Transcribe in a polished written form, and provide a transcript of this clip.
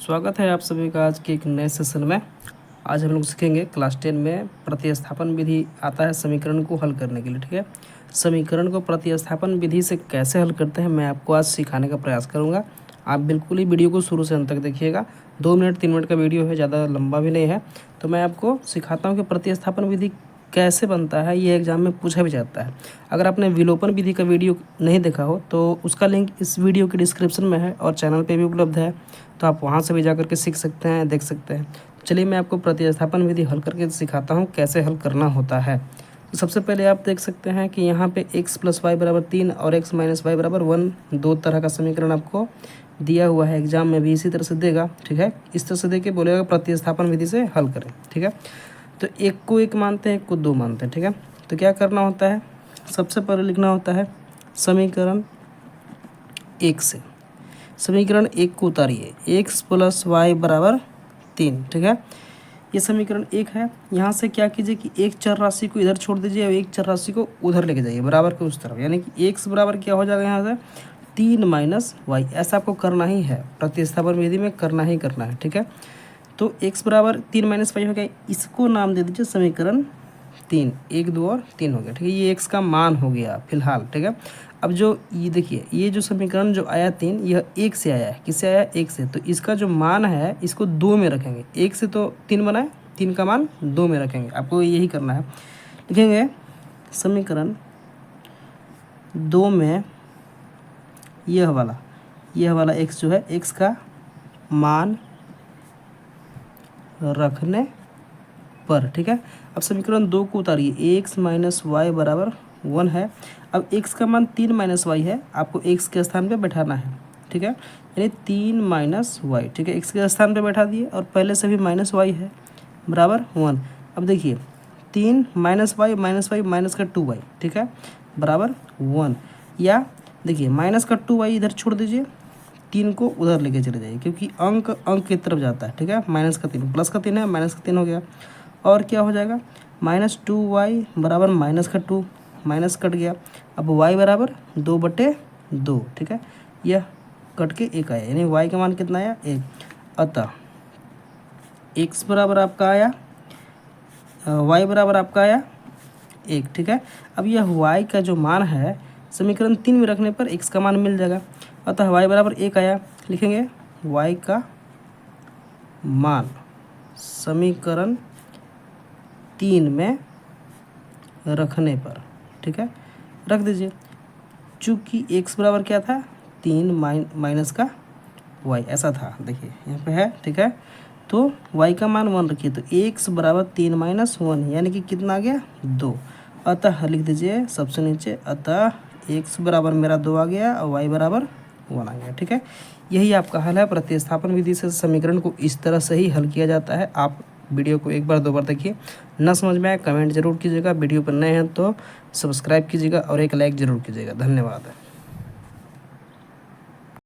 स्वागत है आप सभी का आज के एक नए सेशन में। आज हम लोग सीखेंगे क्लास 10 में प्रतिस्थापन विधि आता है समीकरण को हल करने के लिए। ठीक है, समीकरण को प्रतिस्थापन विधि से कैसे हल करते हैं मैं आपको आज सिखाने का प्रयास करूंगा। आप बिल्कुल ही वीडियो को शुरू से अंत तक देखिएगा। 2 मिनट 3 मिनट का वीडियो है, ज़्यादा लंबा भी नहीं है। तो मैं आपको सिखाता हूँ कि प्रतिस्थापन विधि कैसे बनता है। ये एग्जाम में पूछा भी जाता है। अगर आपने विलोपन विधि का वीडियो नहीं देखा हो तो उसका लिंक इस वीडियो के डिस्क्रिप्शन में है और चैनल पे भी उपलब्ध है, तो आप वहाँ से भी जा करके सीख सकते हैं, देख सकते हैं। चलिए मैं आपको प्रतिस्थापन विधि हल करके सिखाता हूँ कैसे हल करना होता है। तो सबसे पहले आप देख सकते हैं कि यहाँ पे x + y = 3 और x - y = 1 दो तरह का समीकरण आपको दिया हुआ है। एग्जाम में भी इसी तरह से देगा। ठीक है, इस तरह से दे के बोलेगा प्रतिस्थापन विधि से हल करें। ठीक है, तो एक को 1 मानते हैं, एक को 2 मानते हैं। ठीक है, तो क्या करना होता है, सबसे पहले लिखना होता है समीकरण 1 से। समीकरण 1 को उतारिए, x + y = 3। ठीक है, ये समीकरण 1 है। यहाँ से क्या कीजिए कि एक चर राशि को इधर छोड़ दीजिए और एक चर राशि को उधर लेके जाइए, बराबर के उस तरफ। यानी कि x बराबर क्या हो जाएगा यहाँ से 3 - y। ऐसा आपको करना ही है, प्रतिस्थापन विधि में करना ही करना है। ठीक है, तो x बराबर 3 - y हो गया। इसको नाम दे दीजिए समीकरण 3। 1 2 और 3 हो गया। ठीक है, ये x का मान हो गया फिलहाल। ठीक है, अब जो ये देखिए, ये जो समीकरण जो आया 3, यह 1 से आया है। किससे आया? 1 से। तो इसका जो मान है इसको 2 में रखेंगे। 1 से तो 3 बना है, 3 का मान 2 में रखेंगे। आपको यही करना है। लिखेंगे समीकरण 2 में यह वाला x जो है, x का मान रखने पर। ठीक है, अब समीकरण 2 को उतारिए, x - y = 1 है। अब x का मान 3 - y है, आपको x के स्थान पे बैठाना है। ठीक है, यानी 3 - y। ठीक है, x के स्थान पे बैठा दिए और पहले से भी -y है बराबर 1। अब देखिए 3 - y माइनस का 2y। ठीक है, बराबर 1। या देखिए माइनस का 2y इधर छोड़ दीजिए, 3 को उधर लेके चले जाइए, क्योंकि अंक की तरफ जाता है। ठीक है, -3 प्लस का 3 है, -3 हो गया। और क्या हो जाएगा, -2y = -2, माइनस कट गया। अब y बराबर 2/2। ठीक है, यह कट के 1 आया, यानी y का मान कितना आया? 1। अतः x बराबर आपका आया, y बराबर आपका आया 1। ठीक है, अब यह y का जो मान है समीकरण 3 में रखने पर x का मान मिल जाएगा। अतः y बराबर 1 आया। लिखेंगे y का मान समीकरण 3 में रखने पर। ठीक है, रख दीजिए। चूँकि x बराबर क्या था, 3 माइनस का y ऐसा था। देखिए यहाँ पे है। ठीक है, तो y का मान 1 रखिए, तो x बराबर 3 - 1 यानी कि कितना आ गया? 2। अतः लिख दीजिए सबसे नीचे, अतः x बराबर मेरा 2 आ गया और y बराबर 1 आ गया। ठीक है, यही आपका हल है। प्रतिस्थापन विधि से समीकरण को इस तरह से ही हल किया जाता है। आप वीडियो को 1 बार 2 बार देखिए। ना समझ में आए कमेंट जरूर कीजिएगा। वीडियो पर नए हैं तो सब्सक्राइब कीजिएगा और एक लाइक ज़रूर कीजिएगा। धन्यवाद।